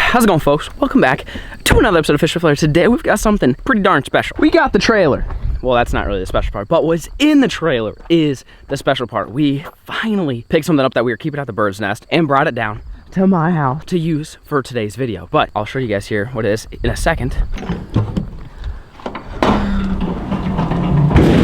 How's it going, folks? Welcome back to another episode of Fish with Flair. Today we've got something pretty darn special. We got the trailer. Well, that's not really the special part, but what's in the trailer is the special part. We finally picked something up that we were keeping at the bird's nest and brought it down to my house to use for today's video. But I'll show you guys here what it is in a second.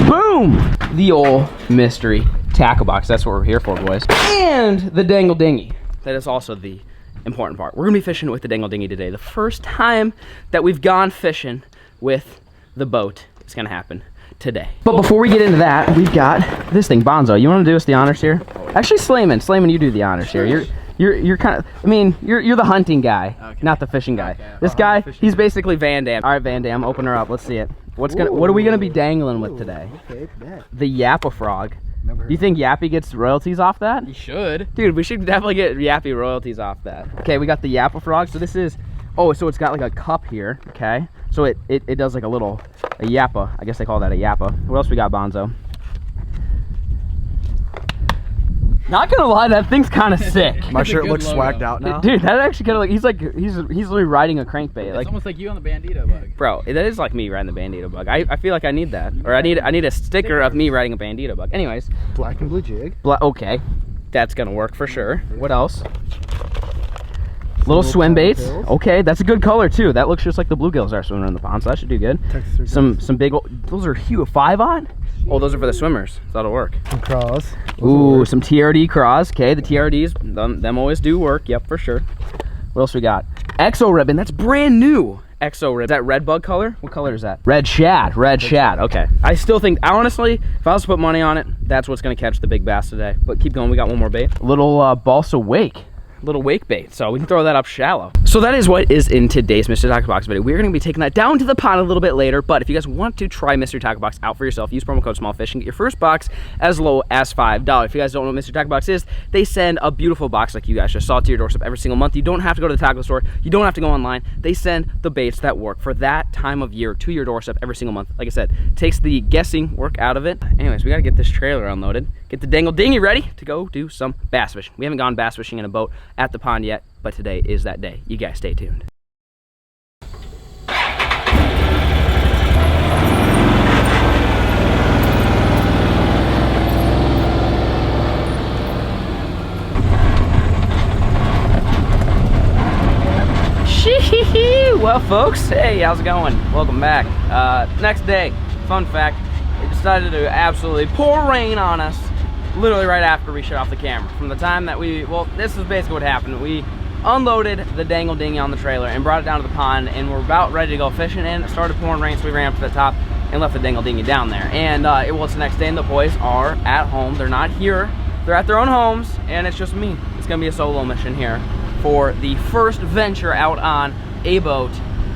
Boom! The old mystery tackle box. That's what we're here for, boys. And the dangle dinghy. That is also the important part. We're gonna be fishing with the dangle dinghy today. The first time that we've gone fishing with the boat is gonna happen today. But before we get into that, we've got this thing. Bonzo, you wanna do us the honors here? Actually, Slayman, you do the honors here. You're kind of, I mean, you're the hunting guy, okay, not the fishing guy. Okay. This guy, he's basically Van Damme. All right, Van Damme, open her up. Let's see it. What are we gonna be dangling with today? Okay, the Yappa frog. Do you think Yappy gets royalties off that? You should. Dude, we should definitely get Yappy royalties off that. Okay, we got the Yappa frog. So this is, oh, so it's got like a cup here, okay? So it does like a Yappa. I guess they call that a Yappa. What else we got, Bonzo? Not gonna lie, that thing's kind of sick. My shirt looks swagged out now. Dude, that actually kind of like, he's literally riding a crankbait. It's like, almost like you on the Bandito bug. Bro, that is like me riding the Bandito bug. I feel like I need that. Or I need a sticker of me riding a Bandito bug. Anyways. Black and blue jig. Okay, that's gonna work for sure. What else? Little swim baits. Okay, that's a good color too. That looks just like the bluegills are swimming in the pond, so that should do good. Some big old, those are huge 5-aught? Oh, those are for the swimmers. That'll work. Some craws. Ooh, some TRD craws. Okay, the TRDs, them always do work. Yep, for sure. What else we got? Exo ribbon. That's brand new. Exo ribbon. Is that red bug color? What color is that? Red shad. Red shad. Okay. I still think, honestly, if I was to put money on it, that's what's going to catch the big bass today. But keep going. We got one more bait. Little balsa wake. Little wake bait, so we can throw that up shallow. So that is what is in today's Mystery Tackle Box video. We're gonna be taking that down to the pond a little bit later, but if you guys want to try Mystery Tackle Box out for yourself, use promo code SMALLFISH and get your first box as low as $5. If you guys don't know what Mystery Tackle Box is, they send a beautiful box like you guys just saw to your doorstep every single month. You don't have to go to the tackle store, you don't have to go online. They send the baits that work for that time of year to your doorstep every single month. Like I said, takes the guessing work out of it. Anyways, we gotta get this trailer unloaded, get the dangle dinghy ready to go do some bass fishing. We haven't gone bass fishing in a boat at the pond yet, but today is that day. You guys stay tuned. Well, folks, hey, how's it going? Welcome back. Next day, fun fact, it decided to absolutely pour rain on us literally right after we shut off the camera. From the time that well, this is basically what happened. We unloaded the dangle dinghy on the trailer and brought it down to the pond, and we're about ready to go fishing, and it started pouring rain, so we ran up to the top and left the dangle dinghy down there. And it was the next day, and the boys are at home. They're not here. They're at their own homes, and it's just me. It's gonna be a solo mission here for the first venture out on a boat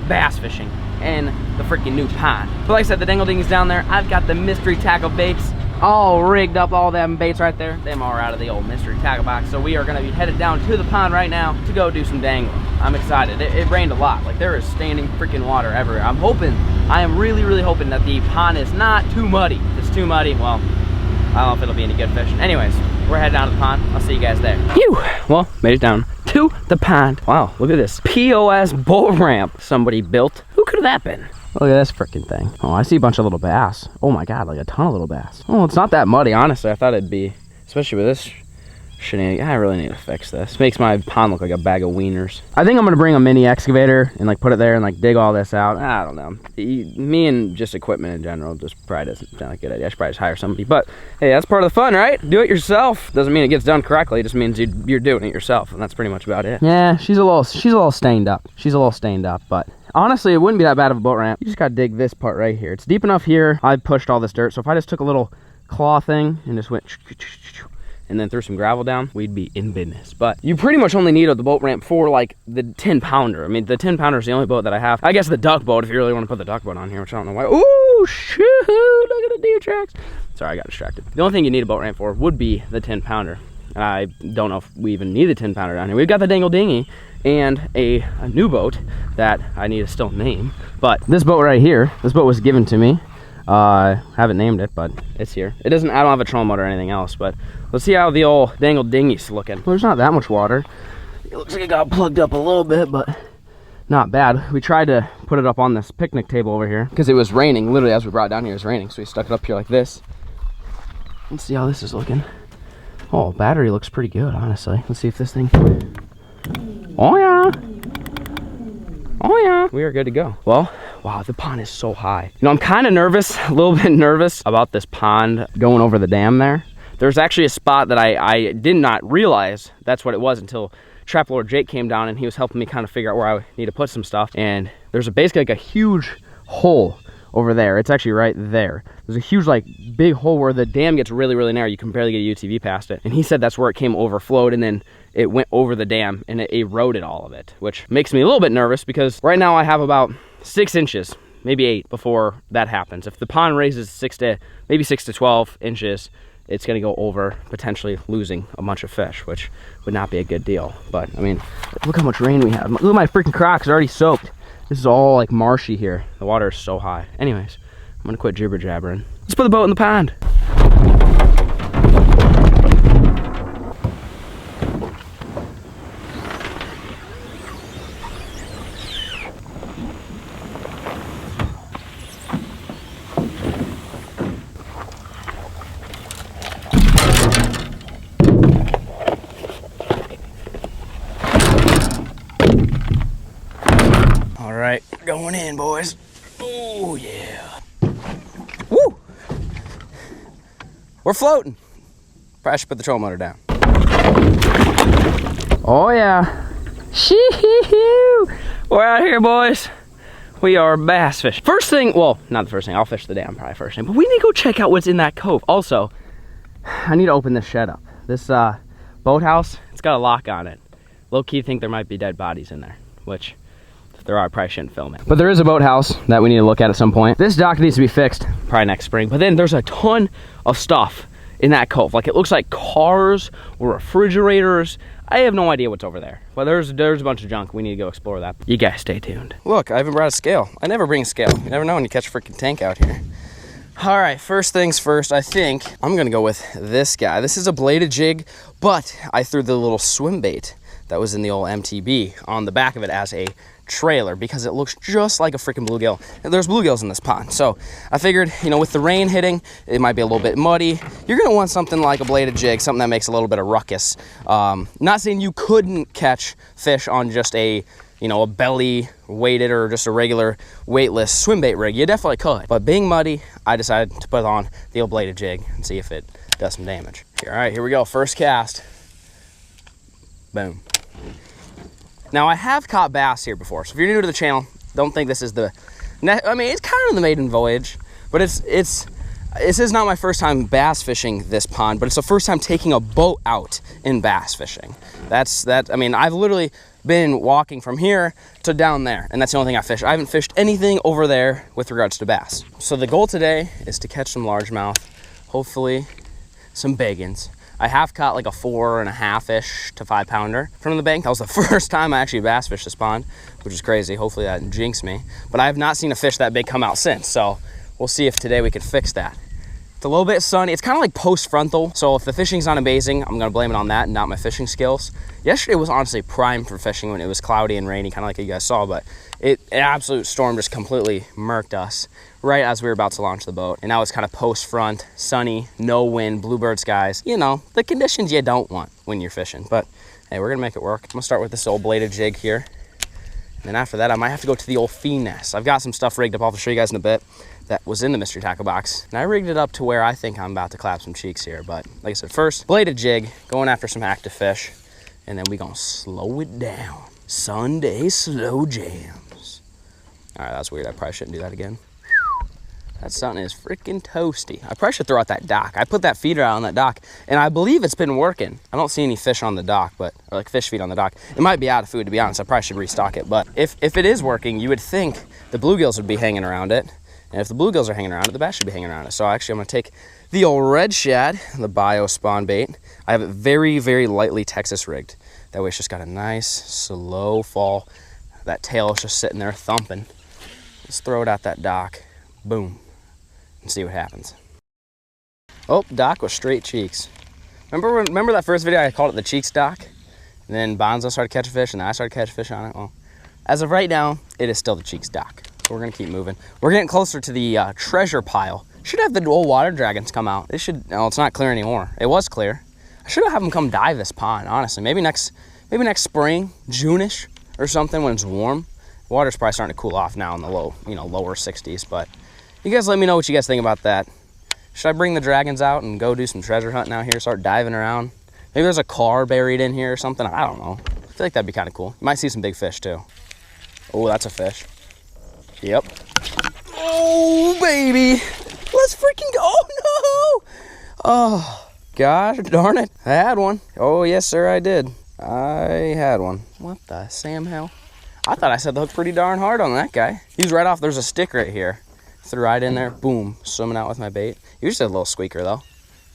bass fishing in the freaking new pond. But like I said, the dangle dinghy's down there. I've got the mystery tackle baits all rigged up, all them baits right there. Them are out of the old mystery tackle box. So we are gonna be headed down to the pond right now to go do some dangling. I'm excited. It rained a lot. Like, there is standing freaking water everywhere. I am really hoping that the pond is not too muddy. If it's too muddy, well, I don't know if it'll be any good fishing. Anyways, we're heading down to the pond. I'll see you guys there. Phew! Well, made it down to the pond. Wow, look at this POS boat ramp somebody built. Who could have that been? Look at this freaking thing. Oh, I see a bunch of little bass. Oh my God, like a ton of little bass. Oh, it's not that muddy, honestly. I thought it'd be, especially with this shenanigan. I really need to fix this. Makes my pond look like a bag of wieners. I think I'm gonna bring a mini excavator and like put it there and like dig all this out. I don't know. Me and just equipment in general just probably doesn't sound like a good idea. I should probably just hire somebody. But hey, that's part of the fun, right? Do it yourself. Doesn't mean it gets done correctly. It just means you're doing it yourself, and that's pretty much about it. Yeah, she's a little stained up. She's a little stained up, but honestly, it wouldn't be that bad of a boat ramp. You just gotta dig this part right here. It's deep enough here. I pushed all this dirt, so if I just took a little claw thing and just went and then threw some gravel down, we'd be in business. But you pretty much only need the boat ramp for like the 10-pounder. I mean, the 10-pounder is the only boat that I have. I guess the duck boat, if you really want to put the duck boat on here, which I don't know why. Ooh, shoot, look at the deer tracks. Sorry, I got distracted. The only thing you need a boat ramp for would be the 10-pounder. I don't know if we even need a 10-pounder down here. We've got the dangle dinghy and a new boat that I need to still name. But this boat right here, this boat was given to me. Haven't named it, but it's here. It doesn't, I don't have a trolling motor or anything else, but let's see how the old dangle dinghy's looking. Well, there's not that much water. It looks like it got plugged up a little bit, but not bad. We tried to put it up on this picnic table over here because it was raining. Literally, as we brought it down here, it was raining. So we stuck it up here like this. Let's see how this is looking. Oh, battery looks pretty good, honestly. Let's see if this thing... Oh, yeah. Oh, yeah. We are good to go. Well, wow, the pond is so high. You know, I'm kind of nervous, a little bit nervous about this pond going over the dam there. There's actually a spot that I did not realize that's what it was until Trap Lord Jake came down and he was helping me kind of figure out where I need to put some stuff. And there's basically like a huge hole over there. It's actually right there. There's a huge, like, big hole where the dam gets really, really narrow. You can barely get a UTV past it. And he said that's where it came overflowed, and then it went over the dam and it eroded all of it, which makes me a little bit nervous because right now I have about 6 inches, maybe 8 before that happens. If the pond raises 6 to 12 inches, it's gonna go over, potentially losing a bunch of fish, which would not be a good deal. But I mean, look how much rain we have. Look at my freaking Crocs, are already soaked. This is all like marshy here. The water is so high. Anyways, I'm gonna quit jibber jabbering. Let's put the boat in the pond. All right, going in, boys. Oh, yeah. Woo! We're floating. Probably should put the troll motor down. Oh, yeah. Shee-hee-hoo! We're out here, boys. We are bass fishing. First thing, well, not the first thing. I'll fish the dam probably first thing. But we need to go check out what's in that cove. Also, I need to open this shed up. This boathouse, it's got a lock on it. Low-key think there might be dead bodies in there, which... if there are, I probably shouldn't film it. But there is a boathouse that we need to look at some point. This dock needs to be fixed probably next spring. But then there's a ton of stuff in that cove. Like, it looks like cars or refrigerators. I have no idea what's over there. But there's a bunch of junk. We need to go explore that. You guys stay tuned. Look, I haven't brought a scale. I never bring a scale. You never know when you catch a freaking tank out here. All right, first things first, I think I'm gonna go with this guy. This is a bladed jig, but I threw the little swim bait that was in the old MTB on the back of it as a trailer because it looks just like a freaking bluegill. And there's bluegills in this pond. So I figured, you know, with the rain hitting, it might be a little bit muddy. You're gonna want something like a bladed jig, something that makes a little bit of ruckus. Not saying you couldn't catch fish on just a, you know, a belly weighted or just a regular weightless swim bait rig. You definitely could. But being muddy, I decided to put on the old bladed jig and see if it does some damage. All right, here we go. First cast. Boom. Now, I have caught bass here before, so if you're new to the channel, don't think this is the... I mean, it's kind of the maiden voyage, but this is not my first time bass fishing this pond, but it's the first time taking a boat out in bass fishing. I mean, I've literally been walking from here to down there, and that's the only thing I fish. I haven't fished anything over there with regards to bass. So the goal today is to catch some largemouth, hopefully some biggins. I have caught like a 4.5-ish to 5 pounder from the bank. That was the first time I actually bass fished this pond, which is crazy. Hopefully that jinxed me. But I have not seen a fish that big come out since. So we'll see if today we can fix that. It's a little bit sunny. It's kind of like post-frontal. So if the fishing's not amazing, I'm gonna blame it on that and not my fishing skills. Yesterday was honestly prime for fishing when it was cloudy and rainy, kind of like you guys saw, but an absolute storm just completely murked us right as we were about to launch the boat. And now it's kind of post-front, sunny, no wind, bluebird skies. You know, the conditions you don't want when you're fishing. But hey, we're gonna make it work. I'm gonna start with this old bladed jig here. And then after that, I might have to go to the old finesse. I've got some stuff rigged up. I'll show you guys in a bit. That was in the mystery tackle box. And I rigged it up to where I think I'm about to clap some cheeks here. But like I said, first, bladed jig, going after some active fish. And then we gonna slow it down. Sunday slow jams. All right, that's weird. I probably shouldn't do that again. That something is freaking toasty. I probably should throw out that dock. I put that feeder out on that dock, and I believe it's been working. I don't see any fish on the dock, or like fish feed on the dock. It might be out of food, to be honest. I probably should restock it. But if it is working, you would think the bluegills would be hanging around it. And if the bluegills are hanging around it, the bass should be hanging around it. So actually, I'm gonna take the old red shad, the bio spawn bait. I have it very, very lightly Texas rigged. That way it's just got a nice, slow fall. That tail is just sitting there thumping. Let's throw it at that dock. Boom. And see what happens. Oh, dock was straight cheeks. Remember that first video I called it the cheeks dock? And then Bonzo started catching fish and I started catching fish on it? Well, as of right now, it is still the Cheeks dock. So we're gonna keep moving. We're getting closer to the treasure pile. Should have the old water dragons come out. They should, no, it's not clear anymore. It was clear. I should have them come dive this pond, honestly. Maybe next spring, June-ish or something when it's warm. The water's probably starting to cool off now in the low, lower 60s, but you guys let me know what you guys think about that. Should I bring the dragons out and go do some treasure hunting out here, start diving around? Maybe there's a car buried in here or something. I don't know. I feel like that'd be kind of cool. You might see some big fish too. Oh, that's a fish. Yep. Oh, baby. Let's freaking go. Oh, no. Oh, gosh darn it. I had one. Oh, yes, sir, I did. I had one. What the Sam hell? I thought I set the hook pretty darn hard on that guy. He was right off. There's a stick right here. Threw right in there. Boom. Swimming out with my bait. He was just a little squeaker, though.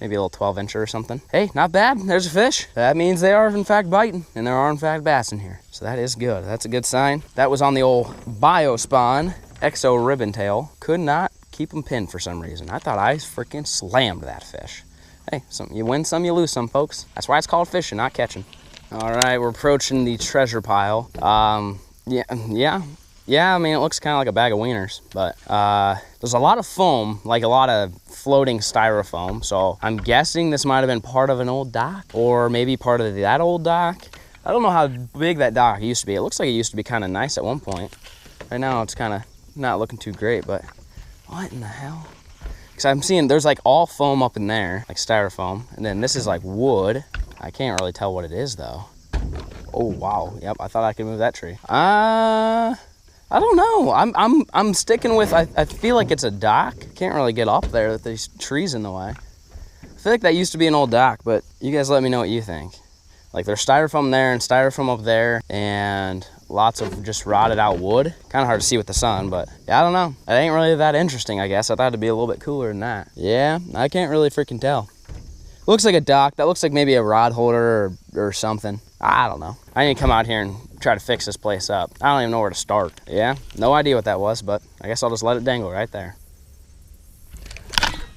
Maybe a little 12-incher or something. Hey, not bad. There's a fish. That means they are, in fact, biting. And there are, in fact, bass in here. So that is good. That's a good sign. That was on the old Biospawn Exo Ribbon Tail. Could not keep them pinned for some reason. I thought I freaking slammed that fish. Hey, you win some, you lose some, folks. That's why it's called fishing, not catching. All right, we're approaching the treasure pile. Yeah, I mean, it looks kind of like a bag of wieners, but there's a lot of foam, like a lot of floating styrofoam. So I'm guessing this might have been part of an old dock or maybe part of that old dock. I don't know how big that dock used to be. It looks like it used to be kind of nice at one point. Right now it's kind of not looking too great, but what in the hell? Because I'm seeing there's like all foam up in there, like styrofoam. And then this is like wood. I can't really tell what it is though. Oh, wow. Yep, I thought I could move that tree. I don't know. I'm sticking with, I feel like it's a dock. Can't really get up there with these trees in the way. I feel like that used to be an old dock, but you guys let me know what you think. Like there's styrofoam there and styrofoam up there and lots of just rotted out wood. Kind of hard to see with the sun, but yeah, I don't know. It ain't really that interesting, I guess. I thought it'd be a little bit cooler than that. Yeah, I can't really freaking tell. Looks like a dock. That looks like maybe a rod holder or something. I don't know. I need to come out here and try to fix this place up. I don't even know where to start. Yeah, no idea what that was, but I guess I'll just let it dangle right there.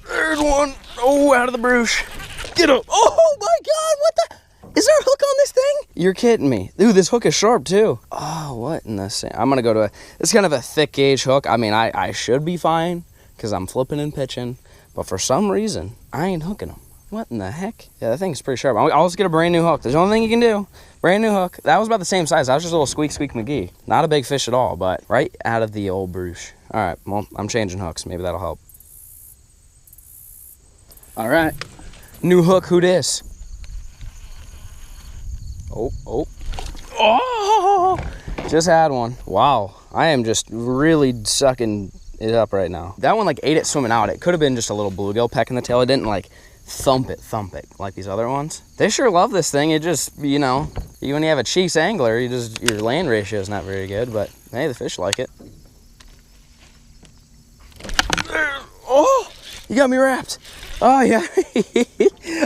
There's one. Oh, out of the brush. Get up. Oh my God, what the? Is there a hook on this thing? You're kidding me. Ooh, this hook is sharp too. Oh, what in the sand? I'm gonna go to it's kind of a thick gauge hook. I mean, I should be fine because I'm flipping and pitching, but for some reason, I ain't hooking them. What in the heck? Yeah, that thing's pretty sharp. I'll just get a brand new hook. There's the only thing you can do. Brand new hook. That was about the same size. That was just a little squeak McGee. Not a big fish at all, but right out of the old brush. All right, well, I'm changing hooks. Maybe that'll help. All right, new hook. Who dis? Oh. Just had one. Wow, I am just really sucking it up right now. That one like ate it swimming out. It could have been just a little bluegill pecking the tail. It didn't like thump it like these other ones. They sure love this thing. It just, when you have a Cheeks angler, your land ratio is not very good, but hey, the fish like it. Oh, you got me wrapped. Oh yeah,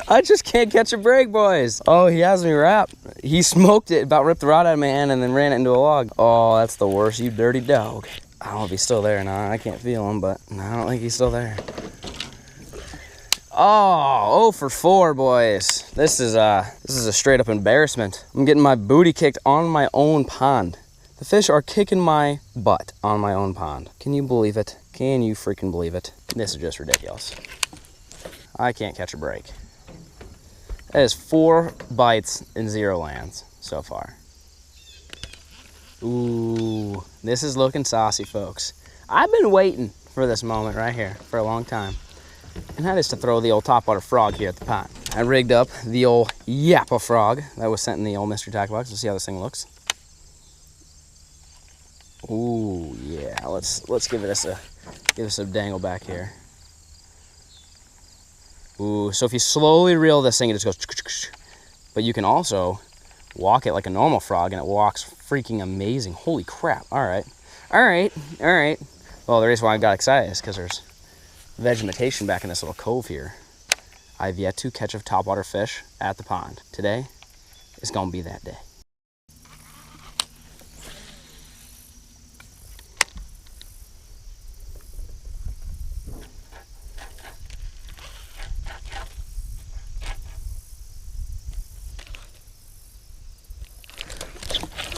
I just can't catch a break, boys. Oh, he has me wrapped. He smoked it, about ripped the rod out of my hand and then ran it into a log. Oh, that's the worst, you dirty dog. I don't know if he's still there now. I can't feel him, but I don't think he's still there. Oh, 0 for 4, boys. This is a straight up embarrassment. I'm getting my booty kicked on my own pond. The fish are kicking my butt on my own pond. Can you believe it? Can you freaking believe it? This is just ridiculous. I can't catch a break. That is 4 bites and 0 lands so far. Ooh, this is looking saucy, folks. I've been waiting for this moment right here for a long time. And that is to throw the old topwater frog here at the pond. I rigged up the old Yappa frog that was sent in the old mystery tackle box. Let's see how this thing looks. Ooh, yeah. Let's give it a dangle back here. Ooh, so if you slowly reel this thing, it just goes. But you can also walk it like a normal frog, and it walks freaking amazing. Holy crap! All right. Well, the reason why I got excited is because there's vegetation back in this little cove here. I've yet to catch a topwater fish at the pond. Today is gonna be that day.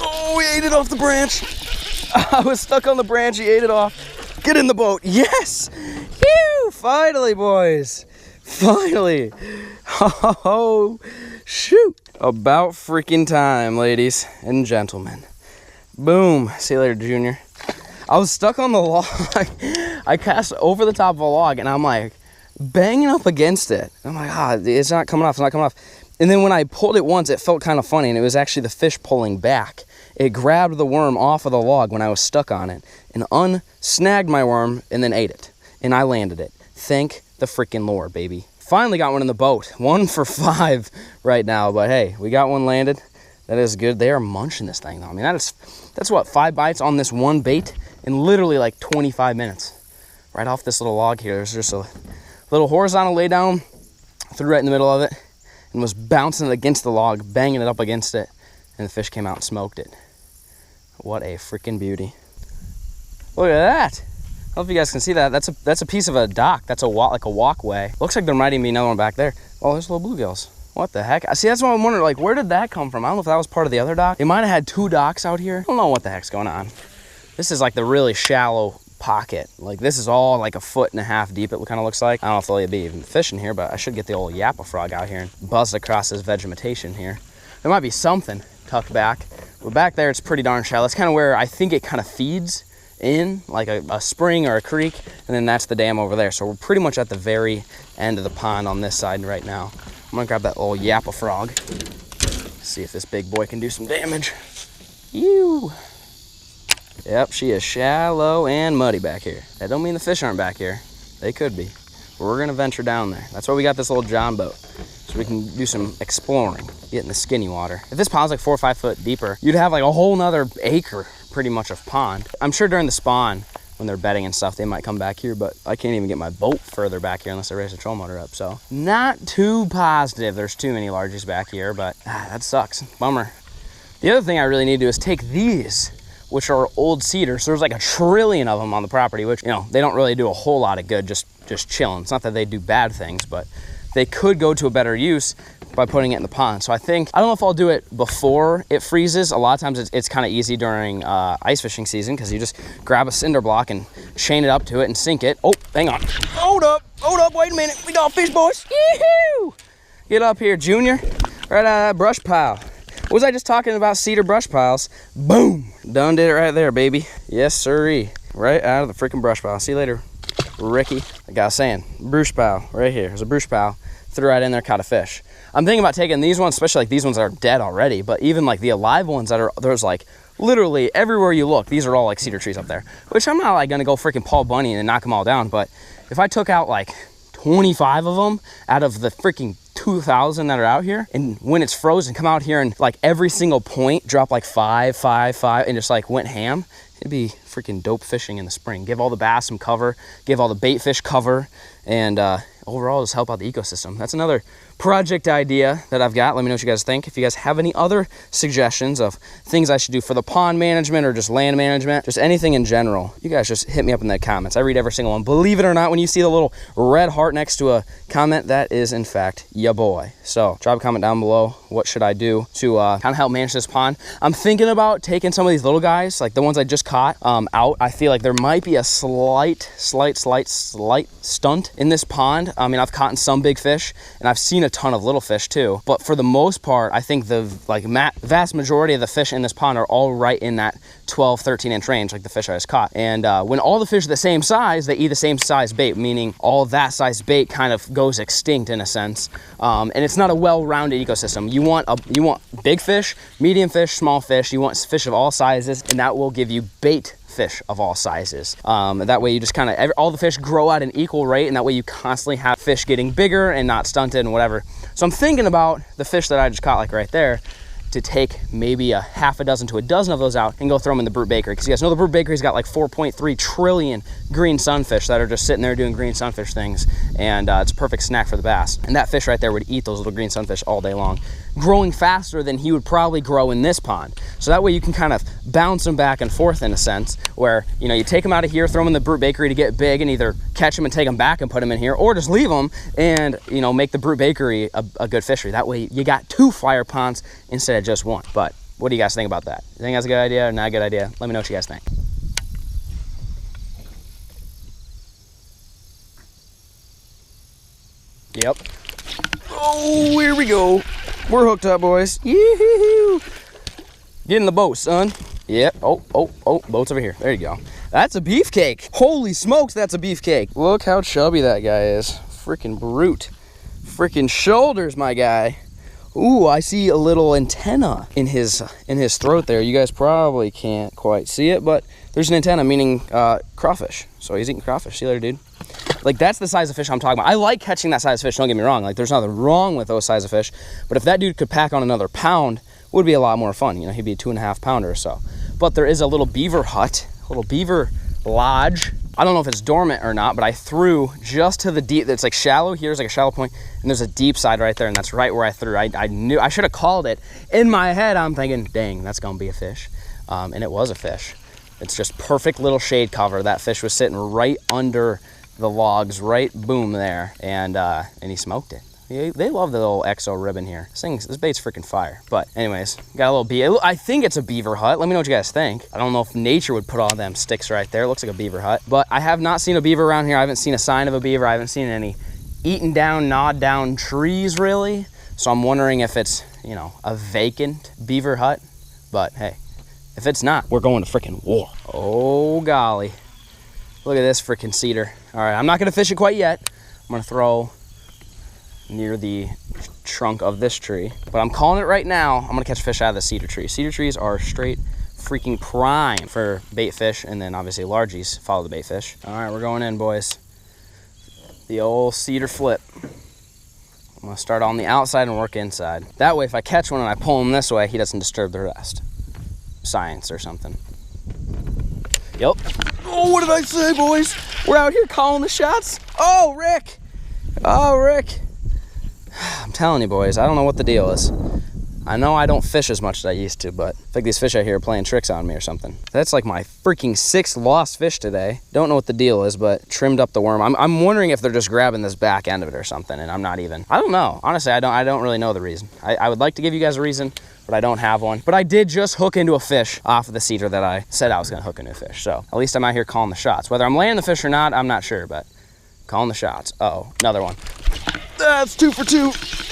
Oh, he ate ate it off the branch. I was stuck on the branch, he ate it off. Get in the boat, yes! Phew, finally, boys. Finally. Oh, shoot. About freaking time, ladies and gentlemen. Boom. See you later, Junior. I was stuck on the log. I cast over the top of a log and I'm like banging up against it. I'm like, it's not coming off, it's not coming off. And then when I pulled it once, it felt kind of funny, and it was actually the fish pulling back. It grabbed the worm off of the log when I was stuck on it and unsnagged my worm and then ate it. And I landed it. Thank the freaking Lord, baby. Finally got one in the boat. 1 for 5 right now, but hey, we got one landed. That is good. They are munching this thing though. I mean, that's what, 5 bites on this one bait in literally like 25 minutes. Right off this little log here. There's just a little horizontal lay down, threw right in the middle of it, and was bouncing it against the log, banging it up against it, and the fish came out and smoked it. What a freaking beauty. Look at that. I don't know if you guys can see that. That's a piece of a dock. That's like a walkway. Looks like there might even be another one back there. Oh, there's little bluegills. What the heck? See, that's what I'm wondering, like, where did that come from? I don't know if that was part of the other dock. They might have had 2 docks out here. I don't know what the heck's going on. This is like the really shallow pocket. Like, this is all like 1.5 feet deep, it kind of looks like. I don't know if there'll be even fish in here, but I should get the old yappa frog out here and buzz across this vegetation here. There might be something tucked back, but back there it's pretty darn shallow. It's kind of where I think it kind of feeds in, like a spring or a creek, and then that's the dam over there. So we're pretty much at the very end of the pond on this side right now. I'm gonna grab that old yappa frog, see if this big boy can do some damage. Ew. Yep, she is shallow and muddy back here. That don't mean the fish aren't back here. They could be. But we're gonna venture down there. That's why we got this little John boat, so we can do some exploring, get in the skinny water. If this pond's like 4 or 5 foot deeper, you'd have like a whole nother acre pretty much of pond. I'm sure during the spawn, when they're bedding and stuff, they might come back here, but I can't even get my boat further back here unless I raise the troll motor up. So not too positive there's too many largies back here, but that sucks. Bummer. The other thing I really need to do is take these, which are old cedars. So there's like 1 trillion of them on the property, which, you know, they don't really do a whole lot of good just chilling. It's not that they do bad things, but they could go to a better use by putting it in the pond. So I don't know if I'll do it before it freezes. A lot of times it's kind of easy during ice fishing season, because you just grab a cinder block and chain it up to it and sink it. Oh, hang on. Hold up, wait a minute. We got fish, boys. Yee-hoo! Get up here, Junior. Right out of that brush pile. What was I just talking about? Cedar brush piles. Boom, done did it right there, baby. Yes, sirree. Right out of the freaking brush pile. See you later, Ricky. Like I was saying, brush pile right here. There's a brush pile. Threw right in there, caught a fish. I'm thinking about taking these ones, especially like these ones that are dead already, but even like the alive ones that are, there's like literally everywhere you look, these are all like cedar trees up there, which I'm not like gonna go freaking Paul Bunny and knock them all down, but if I took out like 25 of them out of the freaking 2,000 that are out here, and when it's frozen, come out here and like every single point drop like 5, 5, 5, and just like went ham, it'd be freaking dope fishing in the spring. Give all the bass some cover, give all the bait fish cover, and overall just help out the ecosystem. That's another project idea that I've got. Let me know what you guys think. If you guys have any other suggestions of things I should do for the pond management or just land management, just anything in general, you guys just hit me up in the comments. I read every single one. Believe it or not, when you see the little red heart next to a comment, that is in fact ya boy. So drop a comment down below. What should I do to kind of help manage this pond? I'm thinking about taking some of these little guys, like the ones I just caught, out. I feel like there might be a slight stunt in this pond. I mean, I've caught some big fish and I've seen a ton of little fish too, but for the most part, I think the vast majority of the fish in this pond are all right in that 12-13 inch range, like the fish I just caught. And when all the fish are the same size, they eat the same size bait, meaning all that size bait kind of goes extinct in a sense. And it's not a well-rounded ecosystem. You want big fish, medium fish, small fish. You want fish of all sizes, and that will give you bait fish of all sizes. That way you just kind of, all the fish grow at an equal rate, and that way you constantly have fish getting bigger and not stunted and whatever. So I'm thinking about the fish that I just caught, like right there, to take maybe a half a dozen to a dozen of those out and go throw them in the Brute Bakery. Because you guys know the Brute Bakery's got like 4.3 trillion green sunfish that are just sitting there doing green sunfish things, and it's a perfect snack for the bass. And that fish right there would eat those little green sunfish all day long, growing faster than he would probably grow in this pond. So that way you can kind of bounce them back and forth in a sense, where, you know, you take them out of here, throw them in the Brute Bakery to get big, and either catch them and take them back and put them in here, or just leave them and, you know, make the Brute Bakery a good fishery. That way you got 2 FLAIR ponds instead of just 1. But What do you guys think about that? You think that's a good idea or not a good idea? Let me know what you guys think. Yep. Oh, here we go. We're hooked up, boys. Yoo-hoo-hoo. Get in the boat, son. Yep. Oh, boat's over here. There you go. That's a beefcake. Holy smokes, that's a beefcake. Look how chubby that guy is. Freaking brute. Freaking shoulders, my guy. Ooh, I see a little antenna in his throat there. You guys probably can't quite see it, but there's an antenna, meaning crawfish. So he's eating crawfish. See you later, dude. Like, that's the size of fish I'm talking about. I like catching that size of fish, don't get me wrong. Like, there's nothing wrong with those size of fish. But if that dude could pack on another pound, it would be a lot more fun. You know, he'd be a 2.5 pounder or so. But there is a little beaver hut, a little beaver lodge. I don't know if it's dormant or not, but I threw just to the deep. It's like shallow. Here's like a shallow point, and there's a deep side right there, and that's right where I threw. I knew I should have called it. In my head, I'm thinking, dang, that's gonna be a fish, and it was a fish. It's just perfect little shade cover. That fish was sitting right under the logs, right boom there, and he smoked it. They love the little exo ribbon here. This bait's freaking fire. But anyways, got a little beaver. I think it's a beaver hut. Let me know what you guys think. I don't know if nature would put all them sticks right there. It looks like a beaver hut. But I have not seen a beaver around here. I haven't seen a sign of a beaver. I haven't seen any eaten down, gnawed down trees really. So I'm wondering if it's, you know, a vacant beaver hut. But hey, if it's not, we're going to freaking war. Oh golly. Look at this freaking cedar. All right, I'm not gonna fish it quite yet. I'm gonna throw near the trunk of this tree, but I'm calling it right now. I'm gonna catch fish out of the cedar tree. Cedar trees are straight freaking prime for bait fish, and then obviously largies follow the bait fish. All right, we're going in, boys. The old cedar flip. I'm gonna start on the outside and work inside. That way, if I catch one and I pull him this way, he doesn't disturb the rest. Science or something. Yep. Oh, what did I say, boys? We're out here calling the shots. Oh, Rick. Oh, Rick. I'm telling you, boys, I don't know what the deal is. I know I don't fish as much as I used to, but I think these fish out here are playing tricks on me or something. That's like my freaking 6th lost fish today. Don't know what the deal is, but trimmed up the worm. I'm wondering if they're just grabbing this back end of it or something, and I'm not even. I don't know. Honestly, I don't really know the reason. I would like to give you guys a reason, but I don't have one. But I did just hook into a fish off of the cedar that I said I was gonna hook into a fish. So at least I'm out here calling the shots. Whether I'm laying the fish or not, I'm not sure, but calling the shots. Uh-oh, another one. That's 2 for 2.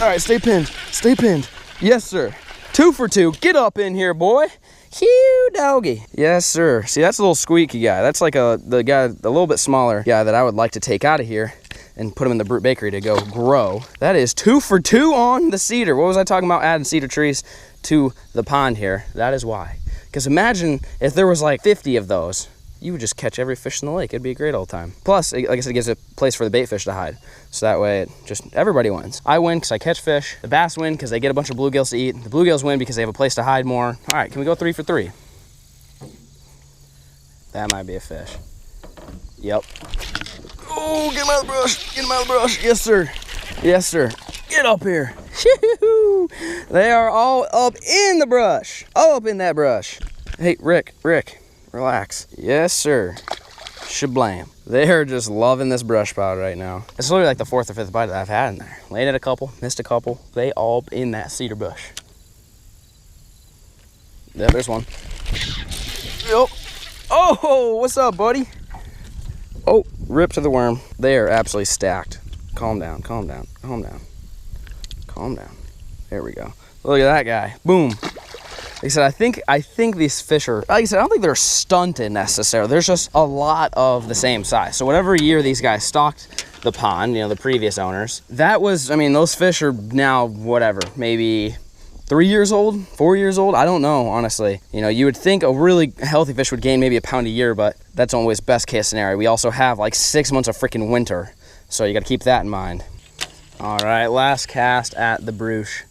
All right, stay pinned, stay pinned. Yes, sir. 2 for 2. Get up in here, boy. Hugh doggy. Yes, sir. See, that's a little squeaky guy. That's like the guy, a little bit smaller guy that I would like to take out of here and put him in the Brute Bakery to go grow. That is 2 for 2 on the cedar. What was I talking about adding cedar trees to the pond here? That is why. Because imagine if there was like 50 of those. You would just catch every fish in the lake. It'd be a great old time. Plus, like I said, it gives a place for the bait fish to hide. So that way, everybody wins. I win because I catch fish. The bass win because they get a bunch of bluegills to eat. The bluegills win because they have a place to hide more. All right, can we go 3 for 3? That might be a fish. Yep. Oh, get him out of the brush. Get him out of the brush. Yes, sir. Yes, sir. Get up here. They are all up in the brush. All up in that brush. Hey, Rick. Relax. Yes, sir. Shablam. They're just loving this brush pile right now. It's literally like the 4th or 5th bite that I've had in there. Laid at a couple, missed a couple. They all in that cedar bush. Yeah, there's one. Yep. Oh, what's up, buddy? Oh, rip to the worm. They are absolutely stacked. Calm down, calm down, calm down. Calm down. There we go. Look at that guy. Boom. Like I said, I think these fish are, like I said, I don't think they're stunted necessarily. There's just a lot of the same size. So whatever year these guys stocked the pond, you know, the previous owners, that was, I mean, those fish are now, whatever, maybe 3 years old, 4 years old. I don't know, honestly. You know, you would think a really healthy fish would gain maybe a pound a year, but that's always best case scenario. We also have like 6 months of freaking winter. So you got to keep that in mind. All right, last cast at the brooch.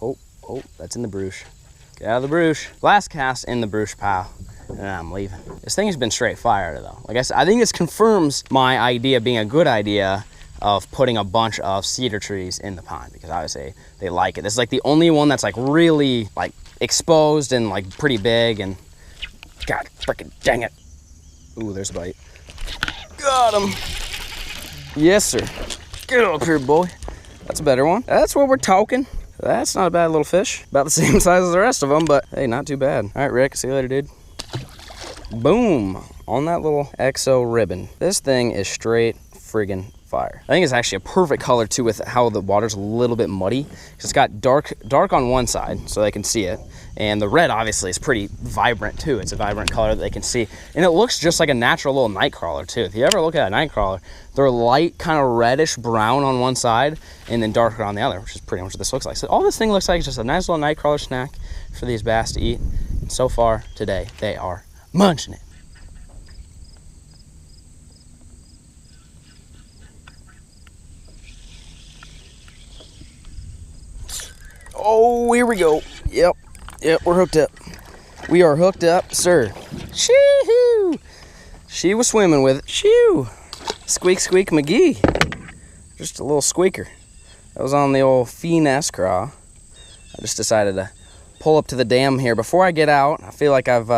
Oh, that's in the brooch. Get out of the brooch. Last cast in the brooch pile, and I'm leaving. This thing has been straight fire though. Like I said, I think this confirms my idea being a good idea of putting a bunch of cedar trees in the pond, because obviously they like it. This is like the only one that's like really like exposed and like pretty big, and God freaking dang it. Ooh, there's a bite. Got him. Yes, sir. Get up here, boy. That's a better one. That's what we're talking. That's not a bad little fish. About the same size as the rest of them, but hey, not too bad. All right, Rick, see you later, dude. Boom, on that little XO ribbon. This thing is straight friggin' fire. I think it's actually a perfect color too with how the water's a little bit muddy. It's got dark on one side so they can see it. And the red obviously is pretty vibrant too. It's a vibrant color that they can see. And it looks just like a natural little night crawler too. If you ever look at a night crawler, they're light kind of reddish brown on one side and then darker on the other, which is pretty much what this looks like. So all this thing looks like is just a nice little night crawler snack for these bass to eat. And so far today, they are munching it. Oh, here we go. Yep, we're hooked up. We are hooked up, sir. Shoo-hoo! She was swimming with it. Shoo! Squeak, squeak, McGee. Just a little squeaker. That was on the old finesse craw. I just decided to pull up to the dam here. Before I get out, I feel like I've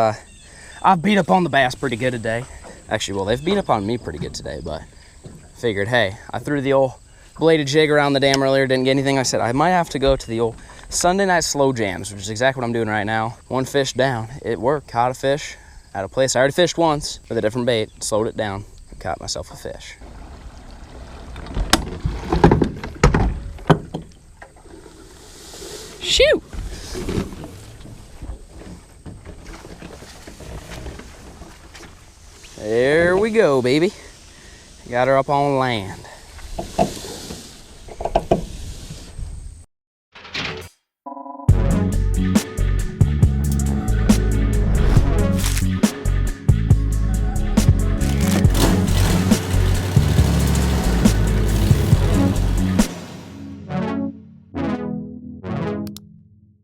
beat up on the bass pretty good today. Actually, well, they've beat up on me pretty good today, but I figured, hey, I threw the old bladed jig around the dam earlier, didn't get anything. I said I might have to go to the old Sunday night slow jams, which is exactly what I'm doing right now. One fish down. It worked. Caught a fish at a place I already fished once with a different bait. Slowed it down and caught myself a fish. Shoot! There we go, baby. Got her up on land.